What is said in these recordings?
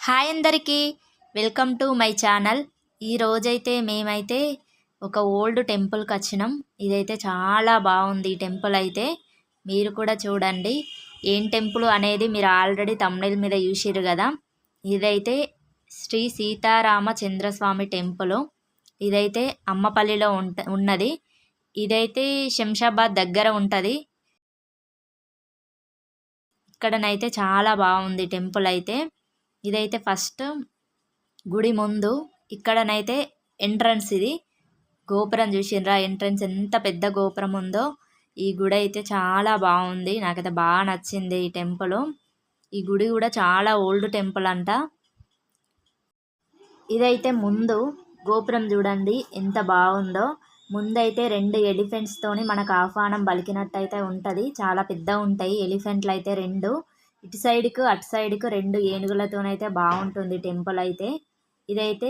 Hi అందరికీ, welcome to my channel. ఈరోజైతే మేమైతే ఒక ఓల్డ్ టెంపుల్కి వచ్చినాం. ఇదైతే చాలా బాగుంది. ఈ టెంపుల్ అయితే మీరు కూడా చూడండి. ఏం టెంపుల్ అనేది మీరు ఆల్రెడీ తమ్నెయిల్ మీద చూసిర్రు కదా. ఇదైతే శ్రీ సీతారామచంద్రస్వామి టెంపుల్. ఇదైతే అమ్మపల్లిలో ఉన్నది. ఇదైతే శంషాబాద్ దగ్గర ఉంటుంది. ఇక్కడనైతే చాలా బాగుంది టెంపుల్ అయితే. ఇదైతే ఫస్ట్ గుడి ముందు ఇక్కడనైతే ఎంట్రన్స్, ఇది గోపురం చూసిండ్రా? ఎంట్రన్స్ ఎంత పెద్ద గోపురం ఉందో. ఈ గుడి అయితే చాలా బాగుంది, నాకైతే బాగా నచ్చింది ఈ టెంపుల్. ఈ గుడి కూడా చాలా ఓల్డ్ టెంపుల్ అంట. ఇదైతే ముందు గోపురం చూడండి ఎంత బాగుందో. ముందైతే 2 ఎలిఫెంట్స్తోని మనకు ఆహ్వానం పలికినట్టయితే ఉంటుంది. చాలా పెద్ద ఉంటాయి ఎలిఫెంట్లు అయితే 2. ఇటు సైడ్కు అటు సైడ్కు 2 ఏనుగులతోనైతే బాగుంటుంది టెంపుల్ అయితే. ఇదైతే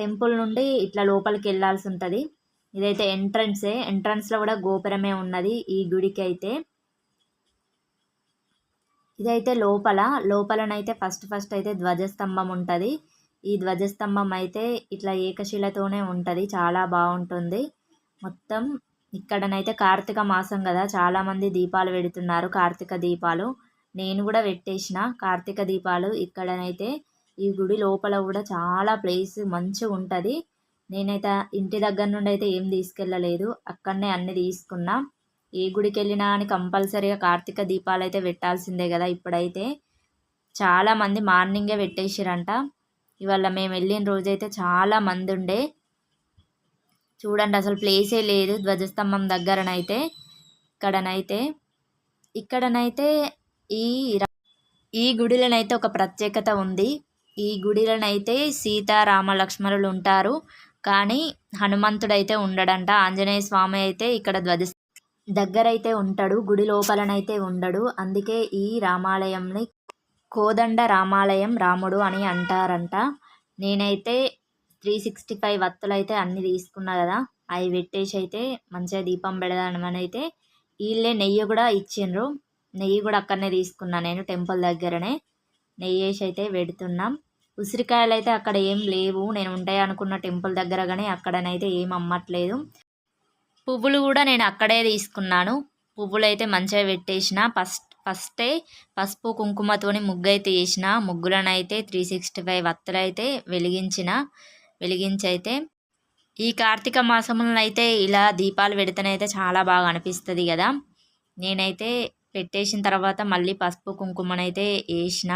టెంపుల్ నుండి ఇట్లా లోపలికి వెళ్ళాల్సి ఉంటుంది. ఇదైతే ఎంట్రన్స్లో కూడా గోపురమే ఉన్నది ఈ గుడికి అయితే. ఇదైతే లోపలనైతే ఫస్ట్ అయితే ధ్వజస్తంభం ఉంటుంది. ఈ ధ్వజస్తంభం అయితే ఇట్లా ఏకశిలతోనే ఉంటుంది, చాలా బాగుంటుంది మొత్తం. ఇక్కడనైతే కార్తీక మాసం కదా, చాలామంది దీపాలు పెడుతున్నారు, కార్తీక దీపాలు. నేను కూడా పెట్టేసిన కార్తీక దీపాలు. ఇక్కడనైతే ఈ గుడి లోపల కూడా చాలా ప్లేస్ మంచిగా ఉంటుంది. నేనైతే ఇంటి దగ్గర నుండి అయితే ఏం తీసుకెళ్ళలేదు, అక్కడనే అన్నీ తీసుకున్నా. ఏ గుడికి వెళ్ళినా అని కంపల్సరీగా కార్తీక దీపాలు అయితే పెట్టాల్సిందే కదా. ఇప్పుడైతే చాలామంది మార్నింగే పెట్టేసిరంట. ఇవాళ మేము వెళ్ళిన రోజైతే చాలా మంది ఉండే. చూడండి, అసలు ప్లేసే లేదు ధ్వజస్తంభం దగ్గరనైతే. ఇక్కడనైతే ఈ గుడిలోనైతే ఒక ప్రత్యేకత ఉంది. ఈ గుడిలోనైతే సీతారామ లక్ష్మణులు ఉంటారు, కానీ హనుమంతుడైతే ఉండడంట. ఆంజనేయ స్వామి అయితే ఇక్కడ దగ్గరైతే ఉంటాడు, గుడి లోపలనైతే ఉండడు. అందుకే ఈ రామాలయంని కోదండ రామాలయం, రాముడు అని అంటారంట. నేనైతే 365 వత్తులు అయితే అన్నీ తీసుకున్నా కదా, అవి పెట్టేసి అయితే మంచిగా దీపం పెడదామని అయితే వీళ్ళే నెయ్యి కూడా ఇచ్చిండ్రు. నెయ్యి కూడా అక్కడనే తీసుకున్నా నేను, టెంపుల్ దగ్గరనే నెయ్యి వేసి అయితే పెడుతున్నాం. ఉసిరికాయలు అయితే అక్కడ ఏం లేవు, నేను ఉంటాయి అనుకున్న టెంపుల్ దగ్గర, కానీ అక్కడనైతే ఏం అమ్మట్లేదు. పువ్వులు కూడా నేను అక్కడే తీసుకున్నాను. పువ్వులు అయితే మంచిగా పెట్టేసిన. ఫస్టే పసుపు కుంకుమతోని ముగ్గు అయితే వేసిన. ముగ్గులనైతే 365 వత్తులు అయితే వెలిగించి అయితే ఈ కార్తీక మాసంలో అయితే ఇలా దీపాలు పెడితేనైతే చాలా బాగా అనిపిస్తుంది కదా. నేనైతే పెట్టేసిన తర్వాత మళ్ళీ పసుపు కుంకుమనైతే వేసిన.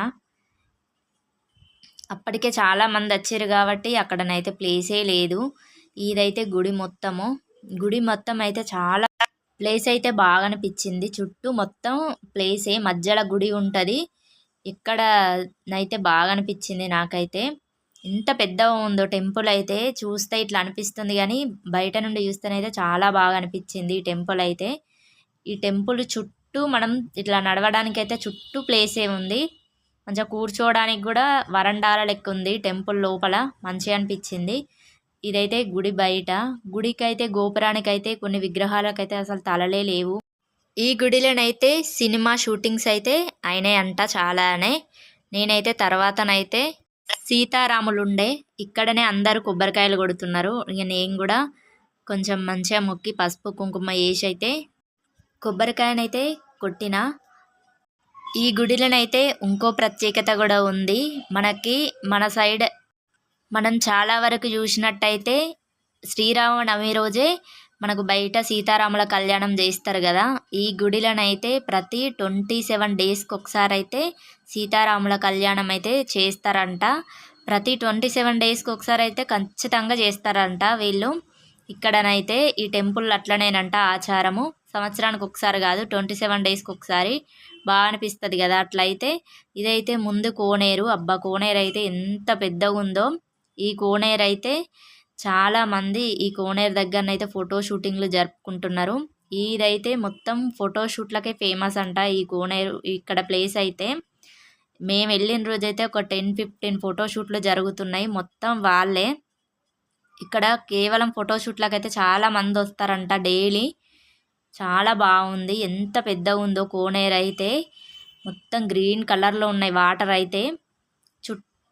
అప్పటికే చాలామంది వచ్చారు కాబట్టి అక్కడనైతే ప్లేసే లేదు. ఇదైతే గుడి మొత్తం అయితే చాలా ప్లేస్ అయితే బాగా అనిపించింది. చుట్టూ మొత్తం ప్లేసే, మధ్యలో గుడి ఉంటుంది. ఇక్కడనైతే బాగా అనిపించింది నాకైతే. ఎంత పెద్దగా ఉందో టెంపుల్ అయితే, చూస్తే ఇట్లా అనిపిస్తుంది కానీ బయట నుండి చూస్తేనైతే చాలా బాగా అనిపించింది ఈ టెంపుల్ అయితే. ఈ టెంపుల్ చుట్టూ మనం ఇట్లా నడవడానికి అయితే చుట్టూ ప్లేసే ఉంది. మంచిగా కూర్చోవడానికి కూడా వరండాల లెక్క ఉంది టెంపుల్ లోపల, మంచిగా అనిపించింది. ఇదైతే గుడి బయట. గుడికైతే గోపురానికైతే కొన్ని విగ్రహాలకైతే అసలు తలలే లేవు. ఈ గుడిలోనైతే సినిమా షూటింగ్స్ అయితే అయినాయి అంట, చాలానే. నేనైతే తర్వాతనైతే సీతారాములు ఉండే ఇక్కడనే అందరూ కొబ్బరికాయలు కొడుతున్నారు. ఇక నేను కూడా కొంచెం మంచిగా మొక్కి పసుపు కుంకుమ వేసి అయితే కొబ్బరికాయనైతే కొట్టిన. ఈ గుడిలోనైతే ఇంకో ప్రత్యేకత కూడా ఉంది. మన సైడ్ మనం చాలా వరకు చూసినట్టయితే శ్రీరామనవమి రోజే మనకు బయట సీతారాముల కళ్యాణం చేస్తారు కదా. ఈ గుడిలోనైతే ప్రతి 27 డేస్కి ఒకసారి అయితే సీతారాముల కళ్యాణం అయితే చేస్తారంట. ప్రతి 27 డేస్కి ఒకసారి అయితే ఖచ్చితంగా చేస్తారంట వీళ్ళు. ఇక్కడనైతే ఈ టెంపుల్ అట్లనేనంట ఆచారము. సంవత్సరానికి ఒకసారి కాదు, 27 డేస్కి ఒకసారి. బాగా అనిపిస్తుంది కదా అట్లయితే. ఇదైతే ముందు కోనేరు. అబ్బా, కోనేరు అయితే ఎంత పెద్దగా ఉందో. ఈ కోనేరు అయితే చాలామంది ఈ కోనేరు దగ్గరనైతే ఫోటో షూటింగ్లు జరుపుకుంటున్నారు. ఇదైతే మొత్తం ఫోటోషూట్లకే ఫేమస్ అంట ఈ కోనేరు. ఇక్కడ ప్లేస్ అయితే మేము వెళ్ళిన రోజైతే ఒక 10-15 ఫోటోషూట్లు జరుగుతున్నాయి. మొత్తం వాళ్ళే ఇక్కడ కేవలం ఫోటోషూట్లకైతే చాలామంది వస్తారంట డైలీ. చాలా బాగుంది, ఎంత పెద్దగా ఉందో కోనేరు అయితే. మొత్తం గ్రీన్ కలర్లో ఉన్నాయి వాటర్ అయితే.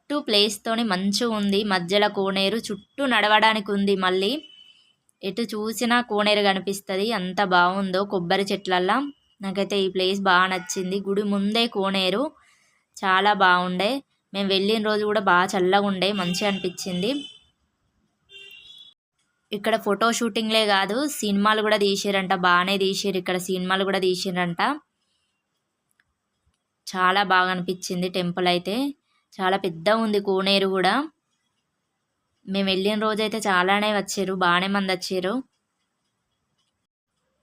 చుట్టూ ప్లేస్తోని మంచిగా ఉంది. మధ్యలో కోనేరు, చుట్టూ నడవడానికి ఉంది. మళ్ళీ ఎటు చూసినా కోనేరు కనిపిస్తుంది. అంత బాగుందో కొబ్బరి చెట్లల్లా. నాకైతే ఈ ప్లేస్ బాగా నచ్చింది. గుడి ముందే కోనేరు, చాలా బాగుండే. మేము వెళ్ళిన రోజు కూడా బాగా చల్లగా ఉండే, మంచిగా అనిపించింది. ఇక్కడ ఫోటో షూటింగ్లే కాదు, సినిమాలు కూడా తీసిరంట. బాగానే తీసిరు, ఇక్కడ సినిమాలు కూడా తీసిరంట. చాలా బాగా అనిపించింది టెంపుల్ అయితే. చాలా పెద్ద ఉంది కోనేరు కూడా. మేము వెళ్ళిన రోజైతే చాలానే వచ్చారు, బాగానే మంది వచ్చారు.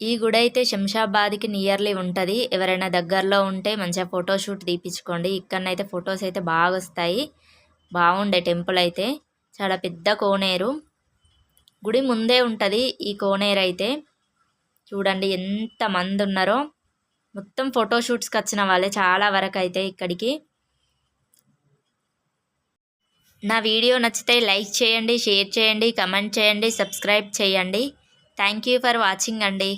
ఈ గుడి అయితే శంషాబాద్కి నియర్లీ ఉంటుంది. ఎవరైనా దగ్గరలో ఉంటే మంచిగా ఫోటోషూట్ తీపించుకోండి. ఇక్కడనైతే ఫొటోస్ అయితే బాగా వస్తాయి. బాగుండే టెంపుల్ అయితే. చాలా పెద్ద కోనేరు, గుడి ముందే ఉంటుంది ఈ కోనేరు అయితే. చూడండి ఎంత మంది ఉన్నారో. మొత్తం ఫోటోషూట్స్కి వచ్చిన వాళ్ళే చాలా వరకు అయితే ఇక్కడికి. నా వీడియో నచ్చితే లైక్ చేయండి, షేర్ చేయండి, కమెంట్ చేయండి, సబ్స్క్రైబ్ చేయండి. థ్యాంక్ యూ ఫర్ వాచింగ్ అండి.